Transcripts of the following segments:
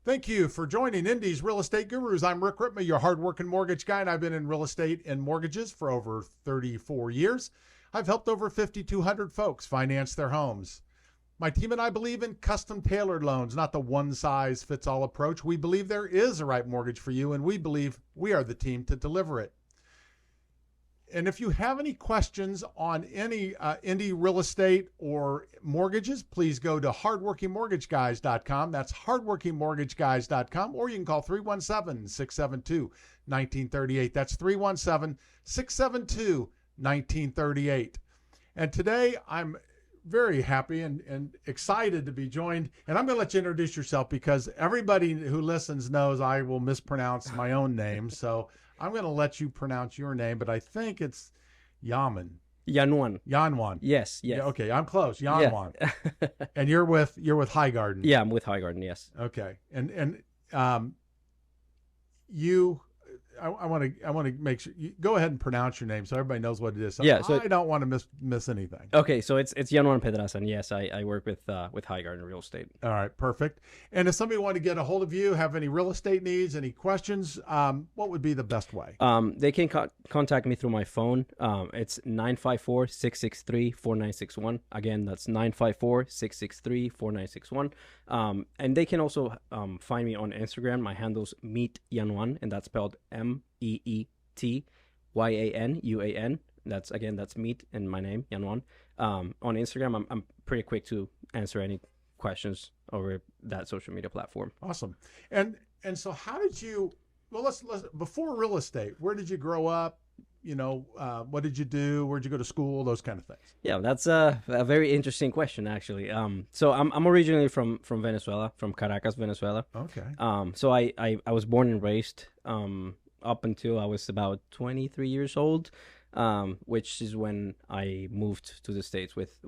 Thank you for joining Indy's Real Estate Gurus. I'm Rick Ripma, your hardworking mortgage guy, and I've been in real estate and mortgages for over 34 years. I've helped over 5,200 folks finance their homes. My team and I believe in custom tailored loans, not the one-size-fits-all approach. We believe there is a right mortgage for you, and we believe we are the team to deliver it. And if you have any questions on any Indy real estate or mortgages, please go to hardworkingmortgageguys.com. That's hardworkingmortgageguys.com, or you can call 317-672-1938. That's 317-672-1938. And today I'm very happy and excited to be joined. And I'm going to let you introduce yourself because everybody who listens knows I will mispronounce my own name. So I'm going to let you pronounce your name, but I think it's Yanuan. Yanuan. Yes. Yeah, okay, I'm close. Yanuan. Yeah. And you're with Highgarden. Yeah, I'm with Highgarden. Yes. Okay. And you, I want to make sure you go ahead and pronounce your name so everybody knows what it is. So yeah. So I don't want to miss anything. Okay. So it's Yanuan Pedraza, and yes, I work with Highgarden Real Estate. All right. Perfect. And if somebody wanted to get a hold of you, have any real estate needs, any questions, what would be the best way? They can contact me through my phone. It's 954-663-4961. Again, that's 954-663-4961. And they can also find me on Instagram. My handle's Meet Yanuan, and that's spelled MEETYANUAN. That's Meet and my name, Yanuan. On Instagram, I'm pretty quick to answer any questions over that social media platform. Awesome. And so how did you? Well, let's before real estate. Where did you grow up? What did you do? Where'd you go to school? Those kind of things. Yeah, that's a very interesting question, actually. So I'm originally from Venezuela, from Caracas, Venezuela. Okay. So I was born and raised up until I was about 23 years old, which is when I moved to the States with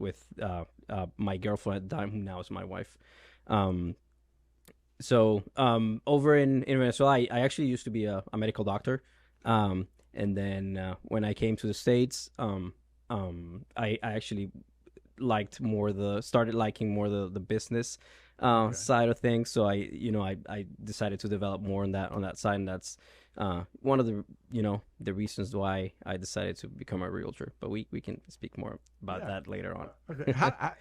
my girlfriend at the time, who now is my wife. So over in Venezuela, I actually used to be a medical doctor. And then when I came to the States, I actually started liking more the business side of things. So I decided to develop more on that side, and that's one of the reasons why I decided to become a realtor. But we can speak more about that later on. Okay.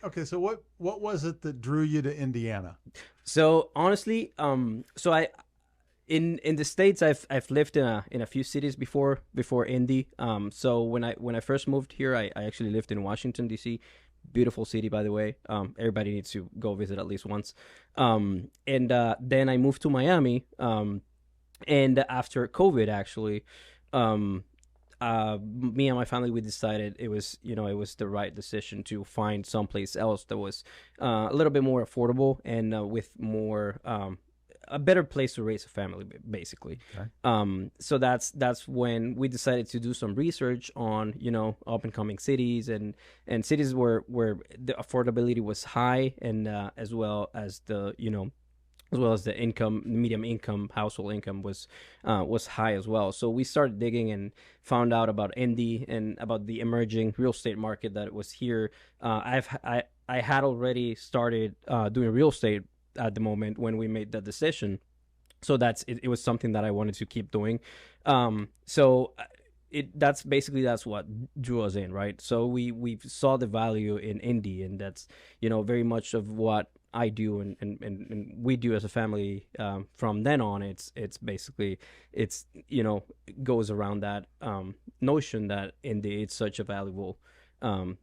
Okay. So what was it that drew you to Indiana? So honestly, In the States, I've lived in a few cities before Indy. So when I first moved here, I actually lived in Washington, D.C. Beautiful city, by the way. Everybody needs to go visit at least once. And then I moved to Miami. And after COVID, actually, me and my family, we decided it was the right decision to find someplace else that was a little bit more affordable and with more a better place to raise a family, basically. Okay. So that's when we decided to do some research on up and coming cities and cities where the affordability was high, and as well as the medium income household income was high as well. So we started digging and found out about Indy and about the emerging real estate market that was here. I had already started doing real estate at the moment when we made that decision, so that's was something that I wanted to keep doing. So that's what drew us in, right? So we saw the value in Indy, and that's very much of what I do and we do as a family. From then on, it's basically goes around that notion that Indy is such a valuable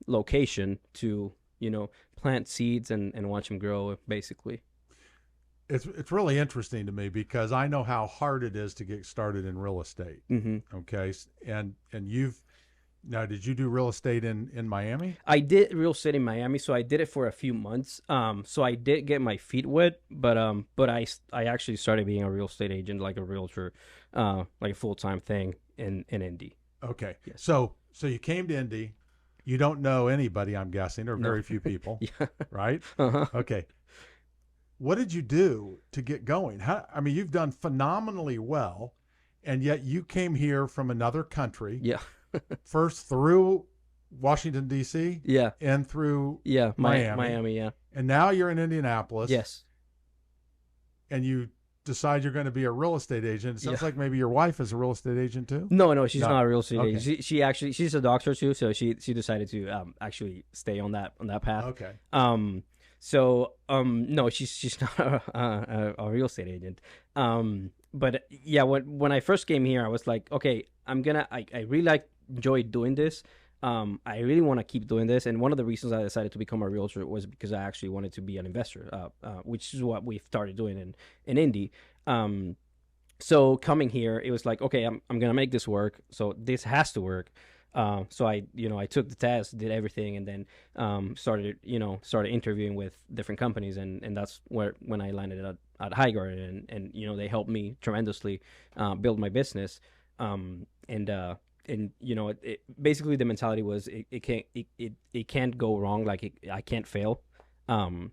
location to plant seeds and watch them grow, basically. It's really interesting to me because I know how hard it is to get started in real estate. Mm-hmm. Okay, and did you do real estate in Miami? I did real estate in Miami, so I did it for a few months. So I did get my feet wet, but I actually started being a real estate agent, like a realtor, like a full-time thing in Indy. Okay, yes. So you came to Indy. You don't know anybody, I'm guessing, or very few people, yeah. Right? Uh-huh. Okay. What did you do to get going? You've done phenomenally well, and yet you came here from another country. Yeah. First through Washington, D.C. Yeah. And through Miami, yeah. And now you're in Indianapolis. Yes. And you decide you're going to be a real estate agent? It sounds Yeah. like maybe your wife is a real estate agent too. No, she's No. not a real estate Okay. agent. She actually she's a doctor too, so she decided to actually stay on that path. Okay. Um, no, she's not a real estate agent. But yeah, when I first came here, I was like, okay, I really enjoy doing this. I really want to keep doing this, and one of the reasons I decided to become a realtor was because I actually wanted to be an investor, which is what we've started doing in Indy. So coming here, it was like, okay, I'm gonna make this work. So this has to work. So I took the test, did everything, and then started interviewing with different companies, and that's when I landed at Highgarden, and they helped me tremendously build my business. And basically the mentality was it can't go wrong, like I can't fail. And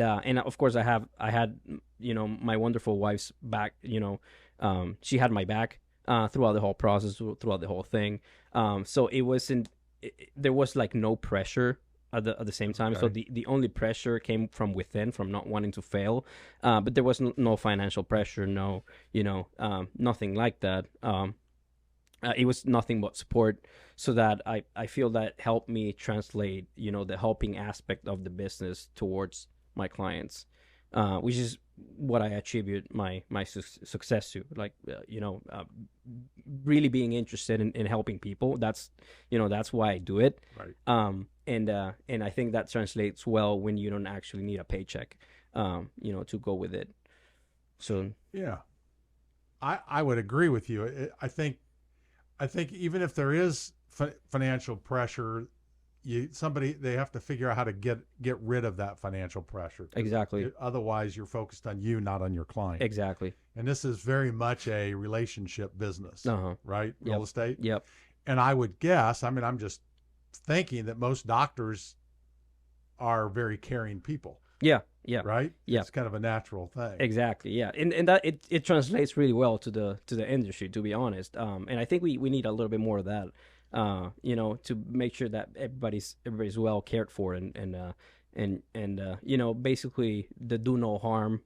of course I had my wonderful wife's back. She had my back throughout the whole process, throughout the whole thing. So there was like no pressure at the same time. Okay. So the only pressure came from within, from not wanting to fail. But there was no financial pressure, no, nothing like that. It was nothing but support, so that I feel that helped me translate, the helping aspect of the business towards my clients, which is what I attribute my success to. Like, really being interested in helping people. That's why I do it. Right. And I think that translates well when you don't actually need a paycheck, to go with it. So Yeah. I would agree with you. I think even if there is financial pressure, they have to figure out how to get rid of that financial pressure. exactly, Otherwise, you're focused on you, not on your client. exactly. And this is very much a relationship business, Uh-huh. right? Yep. Real estate. Yep. And I would guess, I mean, I'm just thinking that most doctors are very caring people, Yeah. Yeah. right? Yeah. It's kind of a natural thing. Exactly. Yeah. And that it translates really well to the industry, to be honest. And I think we need a little bit more of that, to make sure that everybody's well cared for, and basically the do no harm.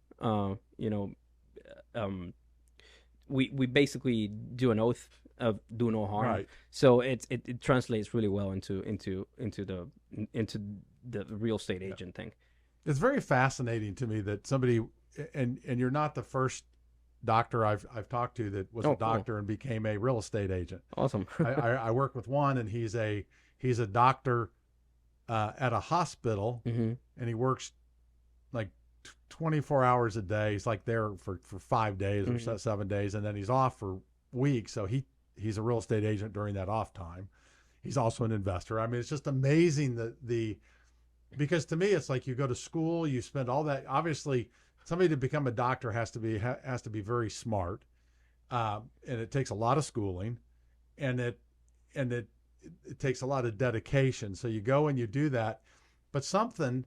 We basically do an oath of do no harm. Right. So it translates really well into the real estate agent thing. It's very fascinating to me that somebody, and you're not the first doctor I've talked to that was Oh, a doctor and became a real estate agent. Awesome. I work with one, and he's a doctor at a hospital, Mm-hmm. and he works like 24 hours a day. He's like there for 5 days or Mm-hmm. 7 days, and then he's off for weeks. So he's a real estate agent during that off time. He's also an investor. I mean, it's just amazing because to me it's like you go to school, you spend all that. Obviously, somebody to become a doctor has to be very smart, and it takes a lot of schooling, and it takes a lot of dedication. So you go and you do that, but something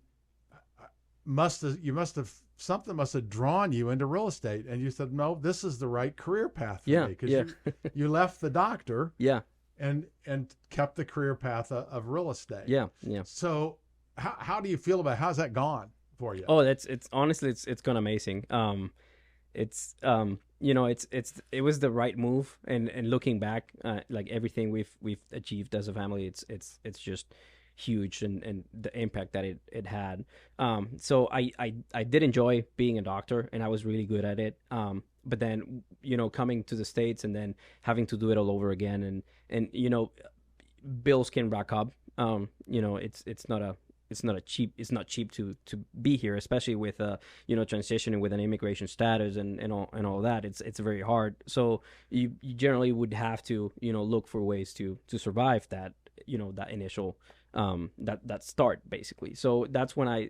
must have drawn you into real estate, and you said, no, this is the right career path for Yeah. me, because Yeah. you left the doctor Yeah. and kept the career path of real estate. Yeah. Yeah. So how do you feel about how's that gone for you? Oh, it's honestly it's gone amazing. It's it was the right move, and looking back, like everything we've achieved as a family, it's just huge, and the impact that it had. So I did enjoy being a doctor, and I was really good at it. But then coming to the States and then having to do it all over again, and bills can rack up. It's not cheap to be here, especially with transitioning with an immigration status and all that. It's very hard. So you generally would have to look for ways to survive that that initial that start, basically. So that's when I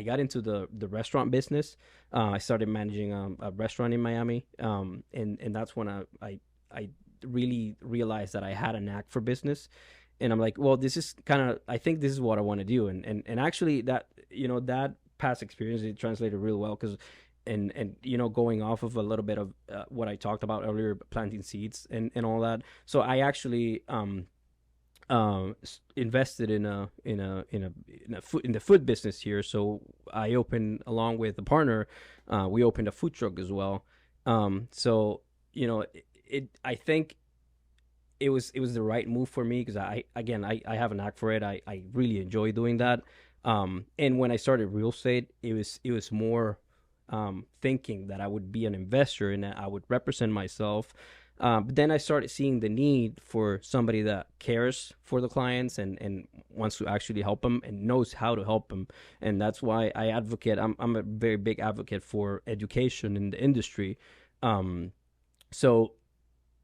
got into the restaurant business. I started managing a restaurant in Miami, and that's when I really realized that I had a knack for business. And I'm like, well, I think this is what I want to do. And actually that past experience, it translated really well, because and going off of a little bit of what I talked about earlier, planting seeds and all that. So I actually invested in the food business here. So I opened, along with a partner, we opened a food truck as well. So I think it was the right move for me, because I have a knack for it. I really enjoy doing that. And when I started real estate, it was more thinking that I would be an investor and that I would represent myself. But then I started seeing the need for somebody that cares for the clients and wants to actually help them and knows how to help them. And that's why I advocate. I'm a very big advocate for education in the industry. So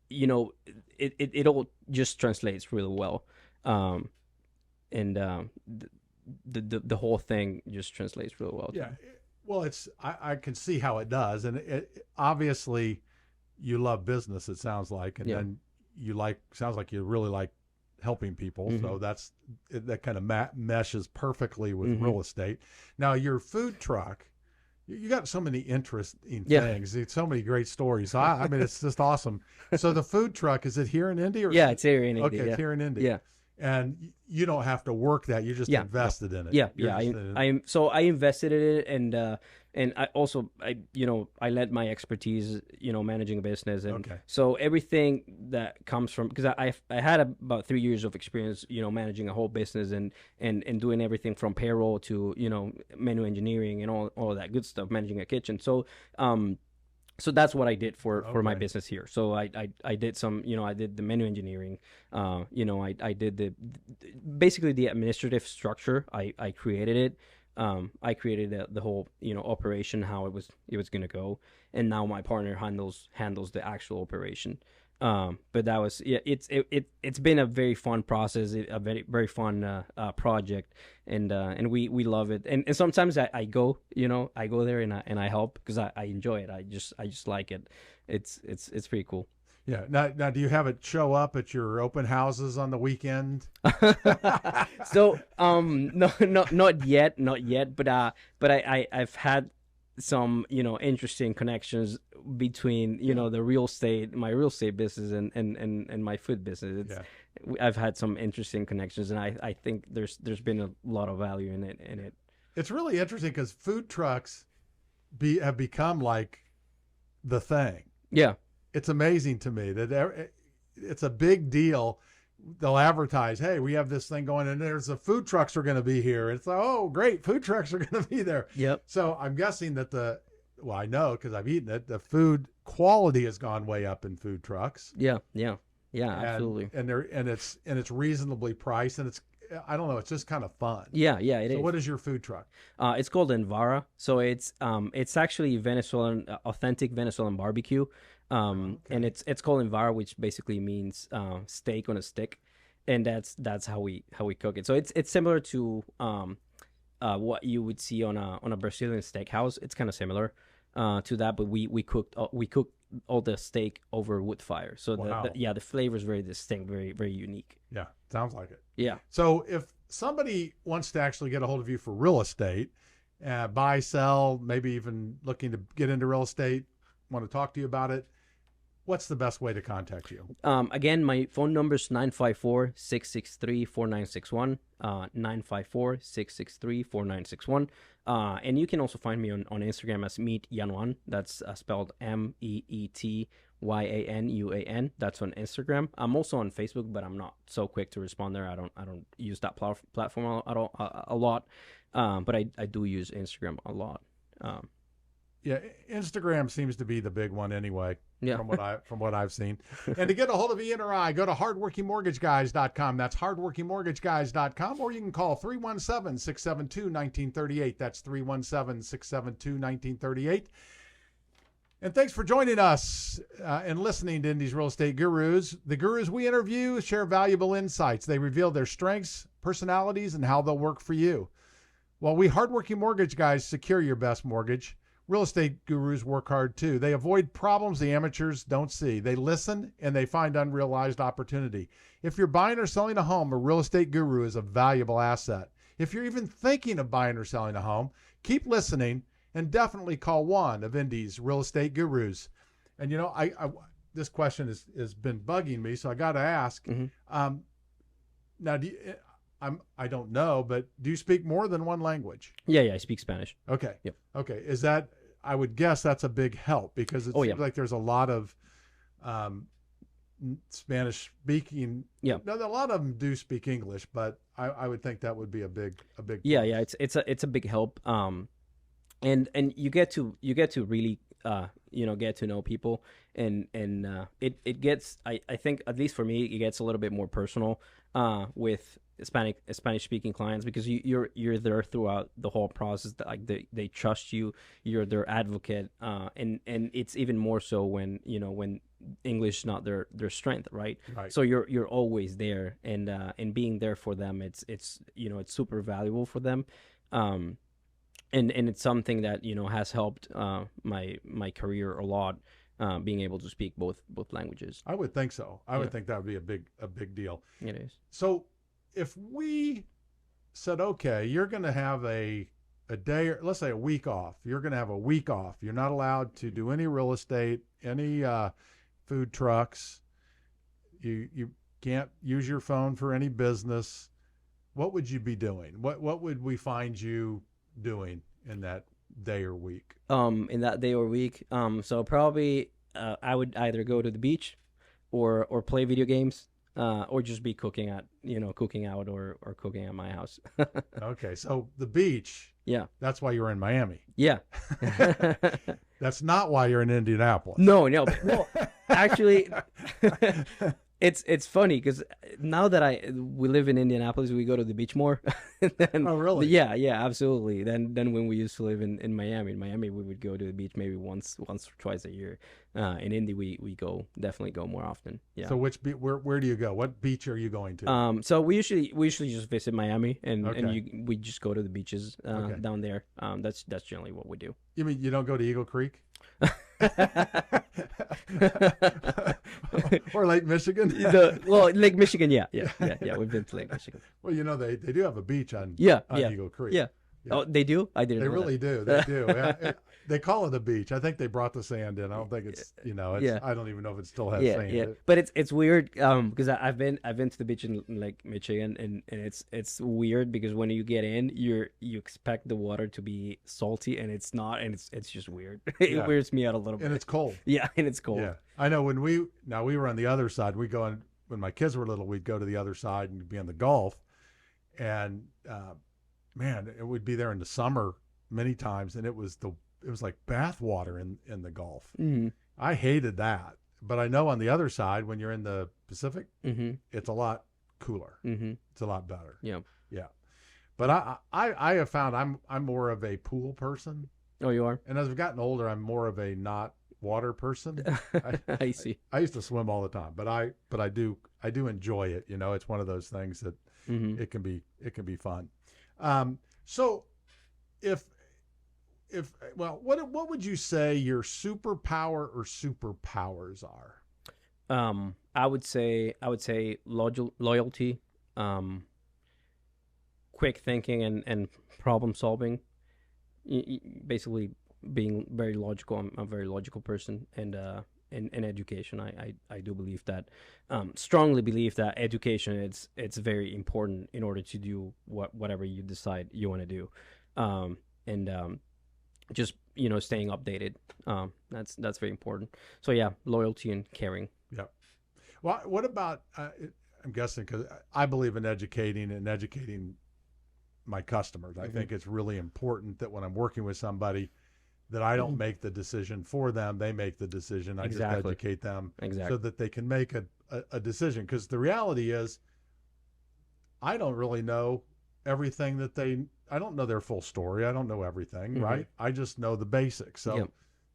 it all just translates really well. And the whole thing just translates really well. Yeah. Well, I can see how it does, and it obviously you love business. It sounds like, and then sounds like you really like helping people. So that kind of meshes perfectly with real estate. Now, your food truck, you got so many interesting things. It's so many great stories. So I mean, it's just awesome. So the food truck, is it here in Indy? Or it's here in Indy. Okay, it's here in Indy. Yeah. And you don't have to work that. You just invested in it. I invested in it, and I also I led my expertise, managing a business, and so everything that comes from, because I had about 3 years of experience, managing a whole business and doing everything from payroll to menu engineering and all of that good stuff, managing a kitchen. So that's what I did for my business here. So I did some, I did the menu engineering, I did basically the administrative structure. I created it. I created the whole, operation, how it was going to go. And now my partner handles the actual operation. But that was, it's been a very fun process, a very, very fun, project. And we love it. And sometimes I go there and I help, because I enjoy it. I just like it. It's pretty cool. Yeah. Now, do you have it show up at your open houses on the weekend? So, no, not yet, but I've had some, interesting connections between, the my real estate business and my food business. I've had some interesting connections, and I think there's been a lot of value in it. It's really interesting because food trucks have become like the thing. Yeah. It's amazing to me that it's a big deal. They'll advertise, hey, we have this thing going, and there's the food trucks are going to be here. It's like, oh, great, food trucks are going to be there. Yep. So I'm guessing that I know because I've eaten it, the food quality has gone way up in food trucks. Yeah, absolutely. And it's reasonably priced, and I don't know, it's just kind of fun. Yeah, it is. So what is your food truck? It's called Envara. So it's actually Venezuelan, authentic Venezuelan barbecue. And it's called Envara, which basically means steak on a stick, and that's how we cook it. So it's similar to what you would see on a Brazilian steakhouse. It's kind of similar to that, but we cooked all the steak over wood fire. So the flavor is very distinct, very, very unique. Yeah, sounds like it. Yeah. So if somebody wants to actually get a hold of you for real estate, buy, sell, maybe even looking to get into real estate, want to talk to you about it, what's the best way to contact you? Again, my phone number is 954-663-4961, 954-663-4961. And you can also find me on Instagram as Meet Yanuan. That's spelled MEETYANUAN. That's on Instagram. I'm also on Facebook, but I'm not so quick to respond there. I don't use that platform at all, a lot. But I do use Instagram a lot. Yeah, Instagram seems to be the big one anyway. Yeah. From what I've seen. And to get a hold of Ian or I, go to hardworkingmortgageguys.com. That's hardworkingmortgageguys.com, or you can call 317-672-1938. That's 317-672-1938. And thanks for joining us and listening to Indy's Real Estate Gurus. The gurus we interview share valuable insights. They reveal their strengths, personalities, and how they'll work for you. While we hardworking mortgage guys secure your best mortgage, real estate gurus work hard too. They avoid problems the amateurs don't see. They listen and they find unrealized opportunity. If you're buying or selling a home, a real estate guru is a valuable asset. If you're even thinking of buying or selling a home, keep listening and definitely call one of Indy's real estate gurus. And I this question has been bugging me, so I got to ask. Now, I don't know, but do you speak more than one language? Yeah, I speak Spanish. Okay. Yep. Okay. Is that, I would guess that's a big help because it Oh yeah. seems like there's a lot of um, Spanish speaking. Yeah. Now, a lot of them do speak English, but I would think that would be a big Yeah, plus. yeah, it's a big help. And you get to really get to know people, and it gets, I think, at least for me, it gets a little bit more personal with Spanish speaking clients, because you're there throughout the whole process. Like they trust you, you're their advocate, and it's even more so when English is not their strength, right? Right. So you're always there, and being there for them, it's super valuable for them. um and it's something that has helped my career a lot, being able to speak both languages. I would think so. I Yeah, would think that would be a big deal. it is. So if we said, okay, you're going to have a day, or let's say a week off. You're going to have a week off. You're not allowed to do any real estate, any food trucks. You can't use your phone for any business. What would you be doing? What would we find you doing in that day or week? In that day or week, so probably I would either go to the beach, or play video games, or just be cooking out, or cooking at my house. Okay, so the beach, Yeah. that's why you're in Miami. Yeah. That's not why you're in Indianapolis. No, well, actually, it's funny because now that we live in Indianapolis, we go to the beach more. Then, Oh, really? Yeah, absolutely. Then when we used to live in Miami, we would go to the beach maybe once or twice a year. In Indy, we definitely go more often. Yeah. So where do you go? What beach are you going to? So we usually just visit Miami, and Okay. we just go to the beaches Okay. down there. That's generally what we do. You mean you don't go to Eagle Creek? Or Lake Michigan? Lake Michigan, yeah. We've been to Lake Michigan. Well, they do have a beach on Yeah. Eagle Creek. Yeah. Yeah. Oh, they do? I didn't They know really do. They do. Yeah. They call it a beach. I think they brought the sand in. I don't think it's Yeah. I don't even know if it still has that. sand. Yeah. But it's weird because I've been to the beach in Lake Michigan, and it's weird because when you get in, you expect the water to be salty, and it's not, and it's just weird. It Yeah. weirds me out a little bit. And it's cold. Yeah, and it's cold. Yeah. I know when we were on the other side, we go on, when my kids were little, we'd go to the other side and be in the Gulf. And man, it would be there in the summer many times, and it was like bath water in the Gulf. Mm-hmm. I hated that. But I know on the other side, when you're in the Pacific, Mm-hmm. it's a lot cooler. Mm-hmm. It's a lot better. Yeah. Yeah. But I have found I'm more of a pool person. Oh, you are? And as I've gotten older, I'm more of a not water person. I see. I used to swim all the time, but I do enjoy it. It's one of those things that Mm-hmm. it can be fun. So if what would you say your superpower or superpowers are? I would say loyalty, quick thinking, and problem solving. Basically, being very logical. I'm a very logical person, and in education, I do believe that, strongly believe that education it's very important in order to do whatever you decide you want to do, and just staying updated. That's very important. So yeah, loyalty and caring. Yeah. Well, what about? I'm guessing because I believe in educating my customers. I Mm-hmm. think it's really important that when I'm working with somebody, that I don't make the decision for them. They make the decision. I just Exactly. educate them Exactly. so that they can make a decision. Because the reality is, I don't really know everything I don't know their full story. I don't know everything, Mhm. right? I just know the basics. So Yep.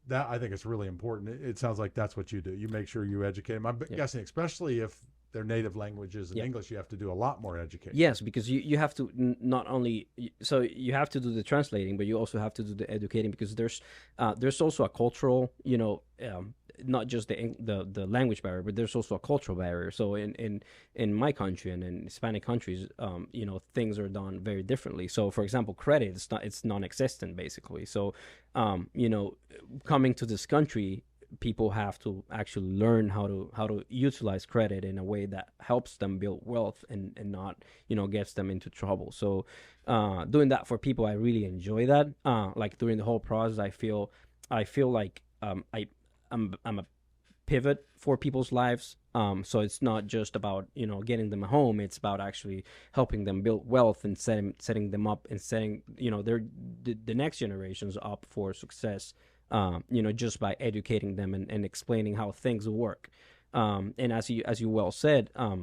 that I think is really important. It sounds like that's what you do. You make sure you educate them. I'm guessing, especially if their native language is in Yep. English, you have to do a lot more education. Yes, because you have to not only, so you have to do the translating, but you also have to do the educating, because there's also a cultural, not just the language barrier, but there's also a cultural barrier. So in my country and in Hispanic countries, things are done very differently. So for example, credit, it's non-existent basically. So coming to this country, people have to actually learn how to utilize credit in a way that helps them build wealth and not, gets them into trouble. So doing that for people, I really enjoy that. Like during the whole process, I feel like I'm a pivot for people's lives. So it's not just about, getting them a home. It's about actually helping them build wealth and setting them up and setting, the next generations up for success. Just by educating them and explaining how things work. And as you well said, I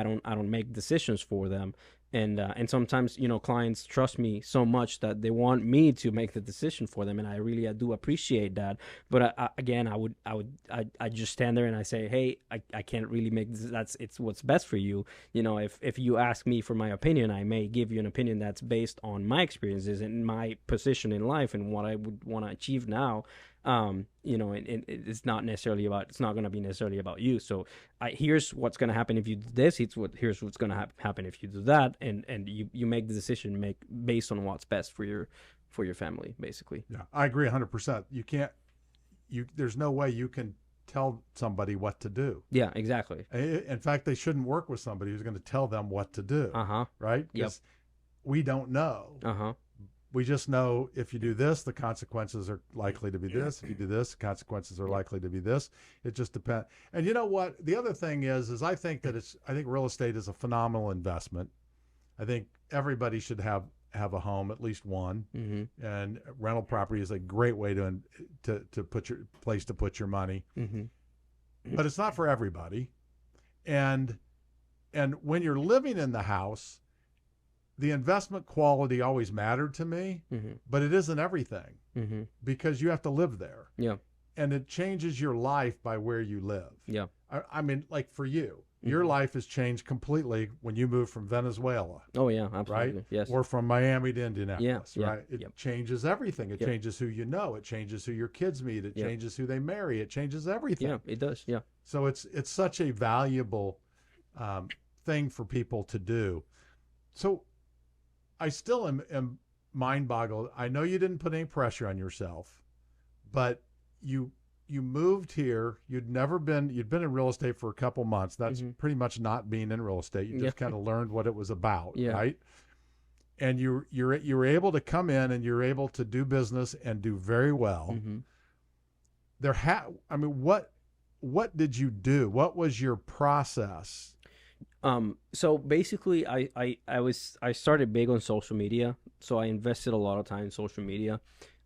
don't make decisions for them. And sometimes, clients trust me so much that they want me to make the decision for them, and I do appreciate that. But again, I just stand there and I say, hey, I can't really make this. It's what's best for you. If you ask me for my opinion, I may give you an opinion that's based on my experiences and my position in life and what I would want to achieve now. And it's not going to be necessarily about you. So here's what's going to happen if you do this. Here's what's going to happen if you do that. And you make the decision based on what's best for your family, basically. Yeah, I agree 100%. There's no way you can tell somebody what to do. Yeah, exactly. In fact, they shouldn't work with somebody who's going to tell them what to do. Right? Because we don't know. We just know if you do this, the consequences are likely to be this. If you do this, the consequences are likely to be this. It just depends. And you know what? The other thing is I think real estate is a phenomenal investment. I think everybody should have a home, at least one. Mm-hmm. And rental property is a great way to put your money. Mm-hmm. But it's not for everybody. And when you're living in the house, the investment quality always mattered to me, mm-hmm. but it isn't everything, mm-hmm. because you have to live there. Yeah. And it changes your life by where you live. Yeah. I mean, like for you, mm-hmm. your life has changed completely when you moved from Venezuela. Oh, yeah, absolutely. Right? Yes. Or from Miami to Indianapolis, yeah, right? It changes everything. It changes who you know. It changes who your kids meet. It changes who they marry. It changes everything. Yeah, it does. Yeah. So it's such a valuable thing for people to do. So I still am mind boggled. I know you didn't put any pressure on yourself, but you moved here. You'd been in real estate for a couple months. That's mm-hmm. pretty much not being in real estate. You just kind of learned what it was about, right? And you were able to come in and you're able to do business and do very well. Mm-hmm. What did you do? What was your process? So basically I started big on social media. So I invested a lot of time in social media.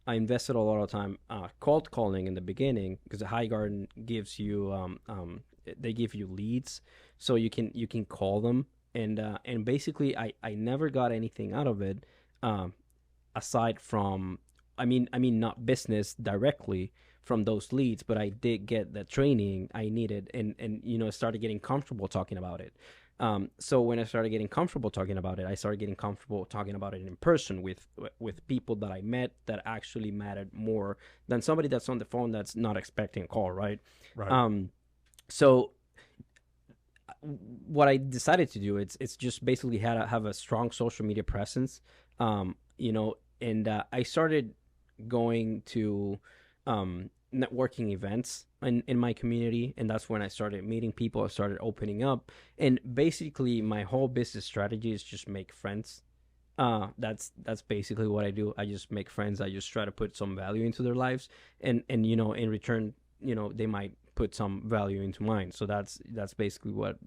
I invested a lot of time, cold calling in the beginning, because the High Garden gives you, they give you leads, so you can call them. And basically I never got anything out of it, aside from, I mean, not business directly from those leads, but I did get the training I needed and started getting comfortable talking about it. So when I started getting comfortable talking about it, I started getting comfortable talking about it in person with people that I met that actually mattered more than somebody that's on the phone that's not expecting a call, right? Right. So what I decided to do, it's just basically have a strong social media presence, and I started going to networking events in my community, and that's when I started meeting people. I started opening up, and basically my whole business strategy is just make friends. That's basically what I do. I just make friends. I just try to put some value into their lives, and in return, they might put some value into mine. So that's basically what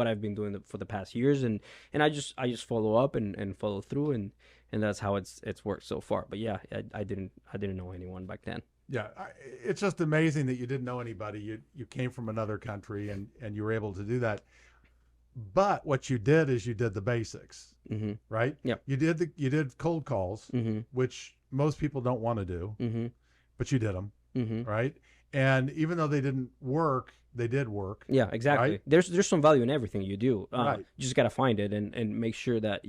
I've been doing for the past years, and I just follow up and follow through, and that's how it's worked so far. But yeah, I didn't know anyone back then. Yeah, it's just amazing that you didn't know anybody. You came from another country and you were able to do that. But what you did is you did the basics, mm-hmm. right? Yeah. You did cold calls, mm-hmm. which most people don't want to do, mm-hmm. but you did them, mm-hmm. right? And even though they didn't work, they did work. Yeah, exactly. Right? There's some value in everything you do. Right. You just gotta find it and make sure that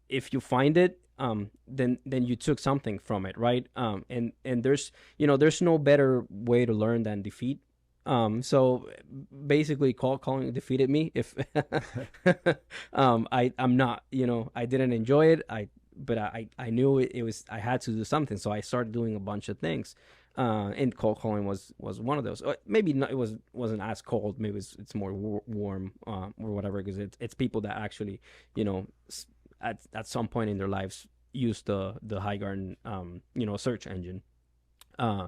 if you find it, then you took something from it, right? And there's no better way to learn than defeat. So basically calling defeated me. If I'm not, I didn't enjoy it. But I knew it was, I had to do something. So I started doing a bunch of things. And cold calling was one of those. Maybe not, wasn't as cold. Maybe it's more warm, or whatever, because it's people that actually, you know, at some point in their lives use the High Garden, search engine. Uh,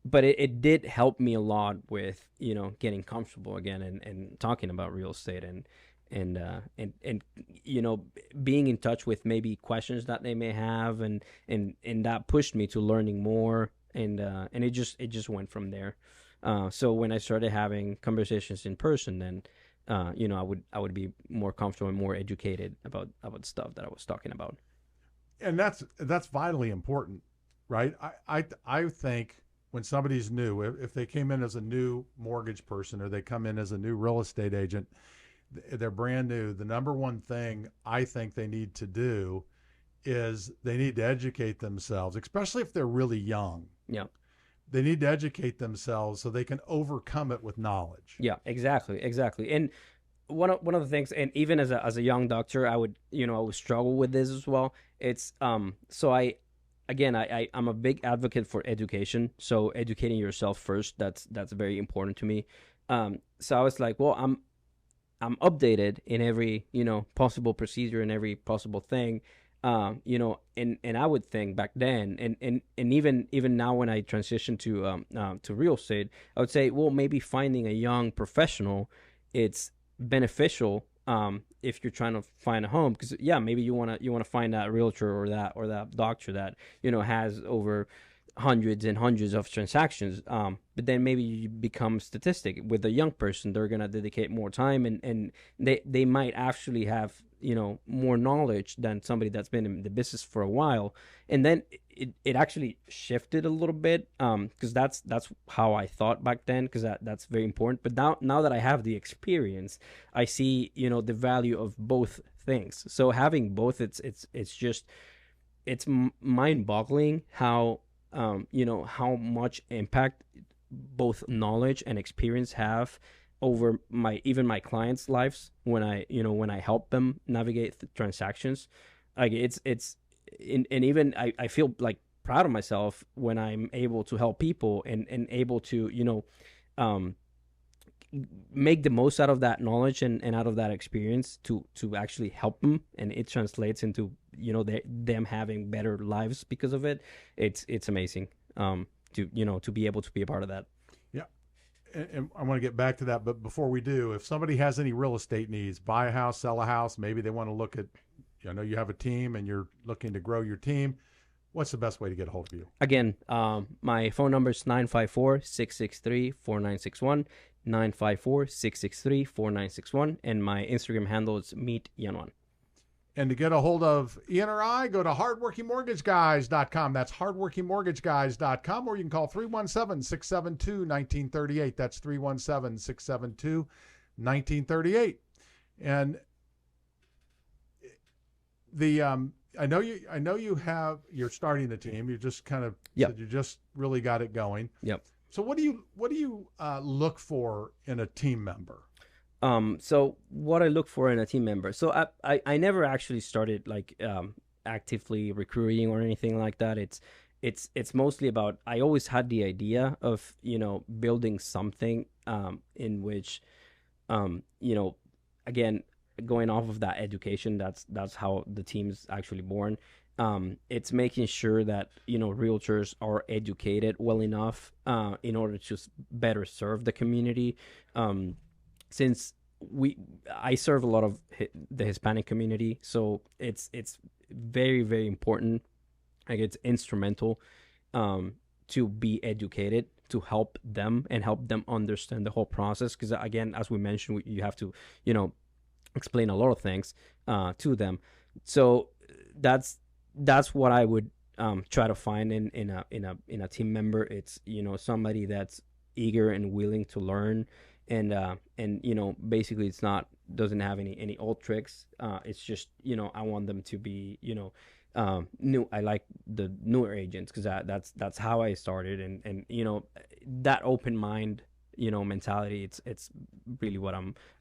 but it did help me a lot with, getting comfortable again, and talking about real estate, and being in touch with maybe questions that they may have, and that pushed me to learning more, and it just went from there. So when I started having conversations in person, then I would be more comfortable and more educated about stuff that I was talking about. And that's vitally important, right? I think when somebody's new, if they came in as a new mortgage person or they come in as a new real estate agent, they're brand new. The number one thing I think they need to do is they need to educate themselves, especially if they're really young. Yeah. They need to educate themselves so they can overcome it with knowledge. Yeah, exactly. And one of the things, and even as a young doctor, I would struggle with this as well. It's so I'm a big advocate for education. So educating yourself first, that's very important to me. So I was like, well, I'm updated in every possible procedure and every possible thing. And I would think back then, and even now when I transition to real estate, I would say, well, maybe finding a young professional, it's beneficial, if you're trying to find a home, because yeah, maybe you want to find that realtor or that doctor that has over hundreds and hundreds of transactions. But then maybe you become statistic with a young person. They're gonna dedicate more time, and they might actually have more knowledge than somebody that's been in the business for a while. And then it actually shifted a little bit, because that's how I thought back then, because that's very important. But now that I have the experience, I see the value of both things. So having both, it's just it's mind-boggling how much impact both knowledge and experience have over my clients' lives when I help them navigate the transactions. Like and even I feel like proud of myself when I'm able to help people, and able to um make the most out of that knowledge, and out of that experience to actually help them, and it translates into them having better lives because of it. It's amazing, to be able to be a part of that. Yeah. And I want to get back to that, but before we do, if somebody has any real estate needs, buy a house, sell a house, maybe they want to look at, I know you have a team and you're looking to grow your team. What's the best way to get a hold of you? Again, my phone number is 954-663-4961, 954-663-4961, and my Instagram handle is Meet Yanuan. And to get a hold of Ian or I, go to hardworkingmortgageguys.com. That's hardworkingmortgageguys.com, or you can call 317-672-1938. That's 317-672-1938. And you're starting the team. You just kind of said you just really got it going. Yep. So what do you look for in a team member? So what I look for in a team member. So I never actually started like actively recruiting or anything like that. It's mostly about, I always had the idea of building something in which again, going off of that education, that's how the team's actually born. It's making sure that realtors are educated well enough in order to better serve the community. Since I serve a lot of the Hispanic community, so it's very, very important. Like, it's instrumental to be educated, to help them and help them understand the whole process. Because again, as we mentioned, you have to explain a lot of things to them. So that's what I would try to find in a team member. It's somebody that's eager and willing to learn, and basically it's doesn't have any old tricks. It's just I want them to be new. I like the newer agents, because that's how I started, and that open mind mentality. It's really what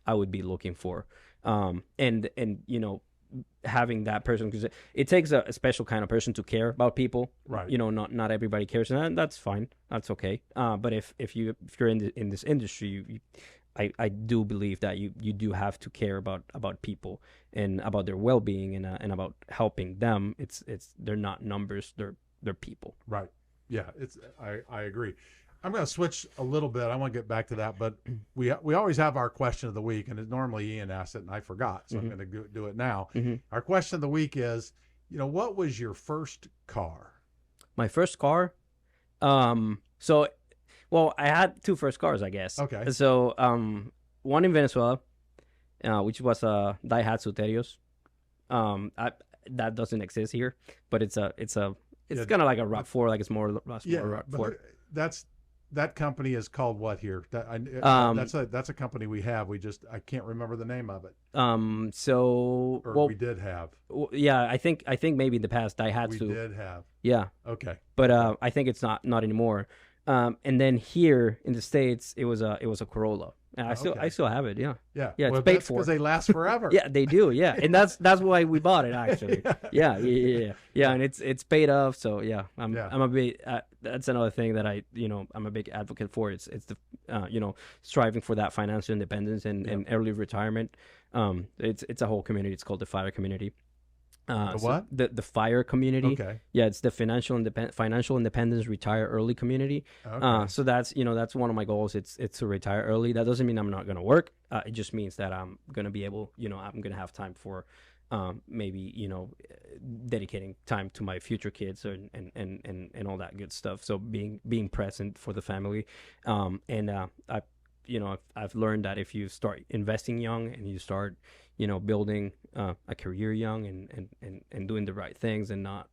I would be looking for. And having that person, because it takes a special kind of person to care about people. Right. Not everybody cares, and that's fine. That's okay. But if you're in this industry, I do believe that you do have to care about people and about their well-being and about helping them. They're not numbers, they're people. Right. Yeah, I agree. I'm going to switch a little bit. I want to get back to that, but we always have our question of the week, and normally Ian asked it, and I forgot, so I'm going to do it now. Our question of the week is, what was your first car? My first car? Well, I had two first cars, I guess. Okay. So, one in Venezuela, which was a Daihatsu Terios. That doesn't exist here, but it's kind of like a RAV4, like it's more RAV4. But that company is called what here? That's a company we have. I can't remember the name of it. We did have. Yeah, I think maybe in the past Daihatsu. We did have. Yeah. Okay. But I think it's not anymore. And then here in the States, it was a Corolla. And I still have it. Yeah. Yeah. Yeah. It's paid for because they last forever. Yeah, they do. Yeah, and that's why we bought it actually. Yeah. And it's paid off. So yeah, I'm a big. That's another thing that I'm a big advocate for. It's the striving for that financial independence and early retirement. It's a whole community. It's called the FIRE community. What? The FIRE community. Okay. Yeah, it's the financial independence retire early community. Okay. So that's one of my goals. It's to retire early. That doesn't mean I'm not going to work. It just means that I'm going to be able, I'm going to have time for maybe dedicating time to my future kids and all that good stuff. So being present for the family. I've learned that if you start investing young and you start building a career young and doing the right things and not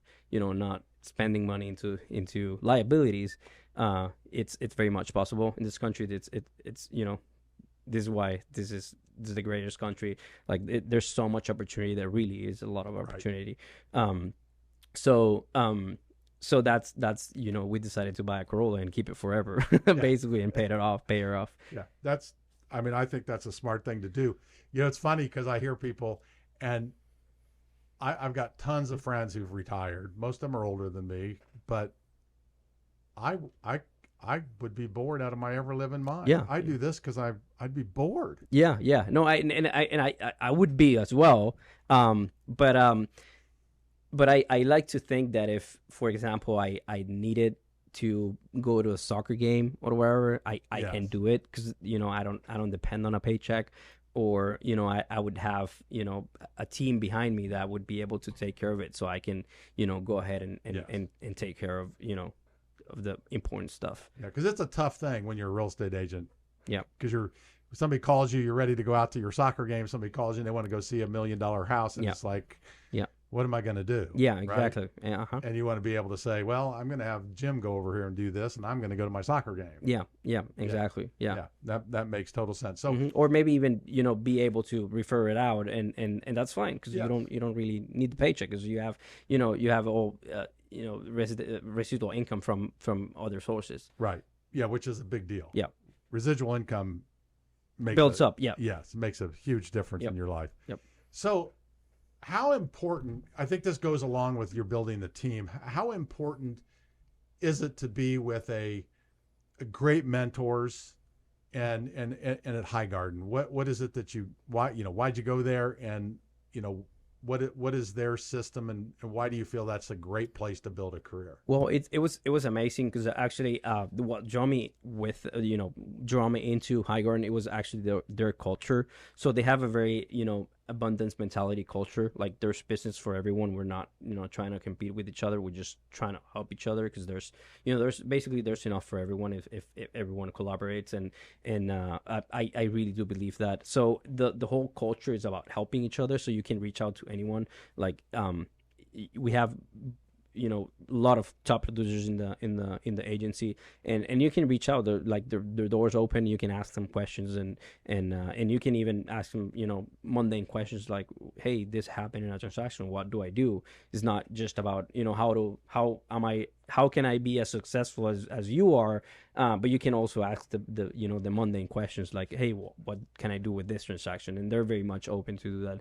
spending money into liabilities, it's very much possible in this country. This is why this is the greatest country. Like there's so much opportunity. There really is a lot of opportunity. Right. So that's we decided to buy a Corolla and keep it forever, basically, and pay her off. Yeah, I think that's a smart thing to do. It's funny because I hear people, and I've got tons of friends who've retired. Most of them are older than me, but I would be bored out of my ever living mind. Yeah, I do this because I'd be bored. Yeah. No, I would be as well. But I like to think that if, for example, I needed to go to a soccer game or wherever, I can do it because I don't depend on a paycheck, or I would have a team behind me that would be able to take care of it, so I can go ahead and take care of of the important stuff. Yeah, because it's a tough thing when you're a real estate agent. Yeah, because somebody calls you, you're ready to go out to your soccer game. Somebody calls you and they want to go see $1 million house, and it's like, what am I going to do? Yeah, exactly. Right? Uh-huh. And you want to be able to say, well, I'm going to have Jim go over here and do this, and I'm going to go to my soccer game. Yeah, exactly. Yeah. That makes total sense. So, or maybe even be able to refer it out, and that's fine because you don't really need the paycheck because you have all residual income from other sources. Right. Yeah, which is a big deal. Yeah. Residual income builds up. Yeah. Yes, it makes a huge difference in your life. Yep. So, how important, I think this goes along with your building the team, how important is it to be with a great mentors and at Highgarden? What is it that why'd you go there, and what is their system, and why do you feel that's a great place to build a career? Well, it was amazing because actually what drew me into Highgarden, it was actually their culture. So they have a very abundance mentality culture. Like there's business for everyone. We're not trying to compete with each other. We're just trying to help each other because there's enough for everyone if everyone collaborates, and I really do believe that. So the whole culture is about helping each other. So you can reach out to anyone. Like we have a lot of top producers in the agency, and you can reach out. Their doors open. You can ask them questions, and you can even ask them mundane questions like, hey, this happened in a transaction, what do I do? It's not just about how am I how can I be as successful as you are? But you can also ask the the mundane questions like, hey, what can I do with this transaction? And they're very much open to do that.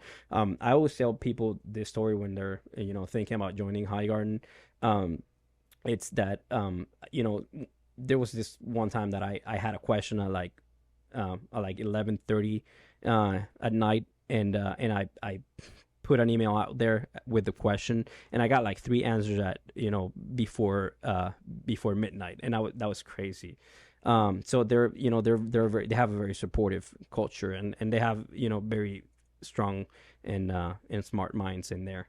I always tell people this story when they're thinking about joining Highgarden. It's that there was this one time that I had a question at like 11:30 at night, and I put an email out there with the question, and I got like 3 answers at before midnight, and that was crazy. So they have a very supportive culture, and they have very strong and smart minds in there.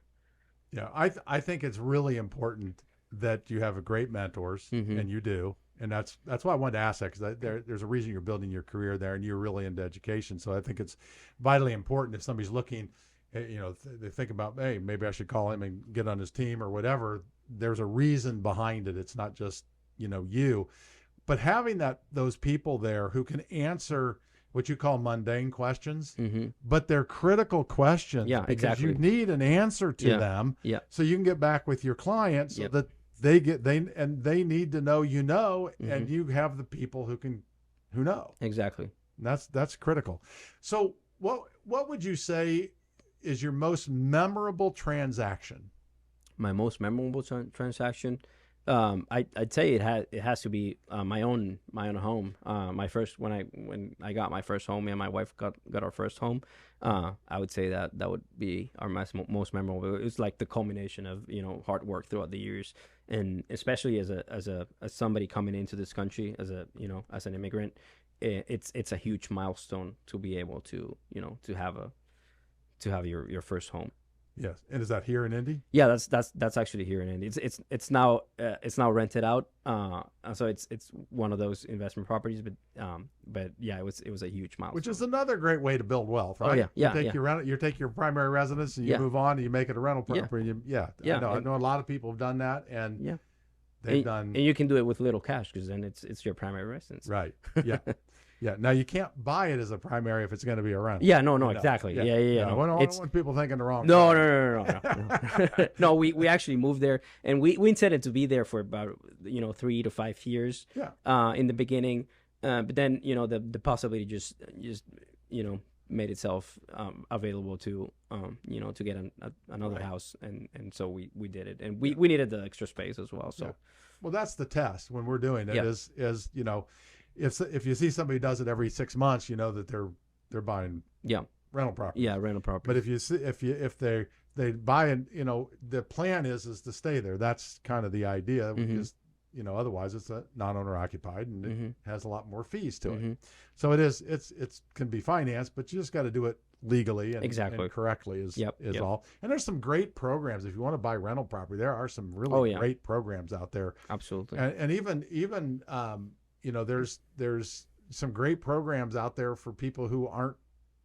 Yeah, I think it's really important that you have a great mentors, and you do. And that's why I wanted to ask that, because there's a reason you're building your career there, and you're really into education. So I think it's vitally important if somebody's looking, they think about, hey, maybe I should call him and get on his team or whatever. There's a reason behind it. It's not just you, but having those people there who can answer what you call mundane questions, but they're critical questions. Yeah, because exactly. you need an answer to them, so you can get back with your clients so that they need to know and you have the people who know. Exactly. And that's critical. So what would you say is your most memorable transaction? My most memorable transaction, I'd say it has to be my own home. My first when I got my first home, me and my wife got our first home. I would say that would be our most memorable. It was like the culmination of hard work throughout the years, and especially as somebody coming into this country as an immigrant, it's a huge milestone to be able to to have your first home. Yes. And is that here in Indy? Yeah, that's actually here in Indy. It's now rented out. So it's one of those investment properties. But yeah, it was a huge milestone. Which is another great way to build wealth, right? Oh, yeah. You take your primary residence and you move on and you make it a rental property. I know a lot of people have done that, and and you can do it with little cash, because then it's your primary residence. Right. Yeah. Yeah. Now you can't buy it as a primary if it's going to be a rental. Yeah. No. Exactly. Yeah. I don't want people thinking the wrong. No. No. We actually moved there, and we intended to be there for about 3 to 5 years. Yeah. In the beginning, but then the possibility just made itself available to to get another house, and so we did it, and we needed the extra space as well. So, well, that's the test when we're doing it. Is if you see somebody does it every 6 months, that they're buying rental property. Yeah, rental property. But if they buy it, the plan is to stay there. That's kind of the idea. Because otherwise it's a non-owner occupied, and it has a lot more fees to it. So it can be financed, but you just got to do it legally and correctly is all. And there's some great programs if you want to buy rental property. There are some really great programs out there. Absolutely. And even there's some great programs out there for people who aren't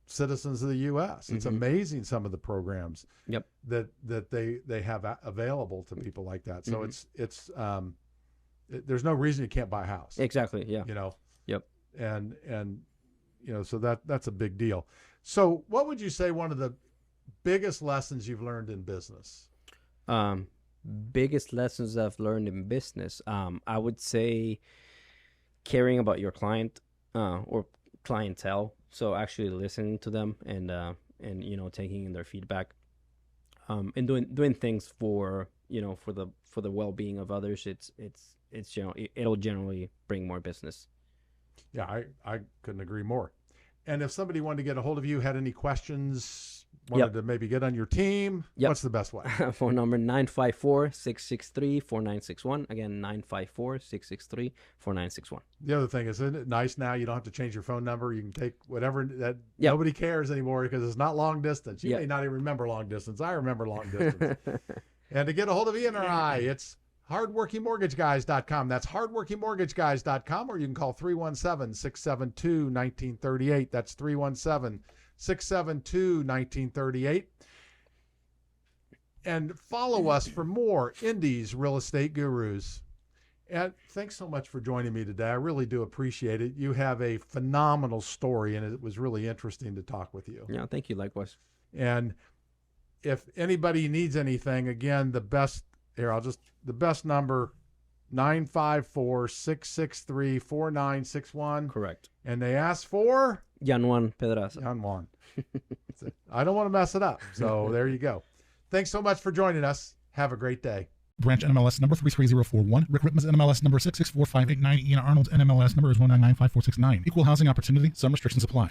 citizens of the U.S. It's amazing some of the programs that they have available to people like that. So it's there's no reason you can't buy a house. Exactly. Yeah. And so that's a big deal. So what would you say one of the biggest lessons you've learned in business? Biggest lessons I've learned in business, I would say caring about your client or clientele. So actually listening to them and taking in their feedback, and doing things for the well-being of others. It'll generally bring more business. Yeah, I couldn't agree more. And if somebody wanted to get a hold of you, had any questions, wanted to maybe get on your team, what's the best way? Phone number 954-663-4961. Again, 954-663-4961. The other thing is, isn't it nice now? You don't have to change your phone number. You can take whatever that nobody cares anymore because it's not long distance. You may not even remember long distance. I remember long distance. And to get a hold of Ian or I, it's hardworkingmortgageguys.com. That's hardworkingmortgageguys.com, or you can call 317-672-1938. That's 317-672-1938. And follow us for more Indy's Real Estate Gurus. And thanks so much for joining me today. I really do appreciate it. You have a phenomenal story, and it was really interesting to talk with you. Yeah, thank you. Likewise. And if anybody needs anything, again, the best number 954-663-4961. Correct. And they asked for Yanuan Pedraza. Yanuan. I don't want to mess it up. So there you go. Thanks so much for joining us. Have a great day. Branch NMLS number 33041. Rick Ripma's NMLS number 664589. Ian Arnold's NMLS number is 1995469. Equal housing opportunity. Some restrictions apply.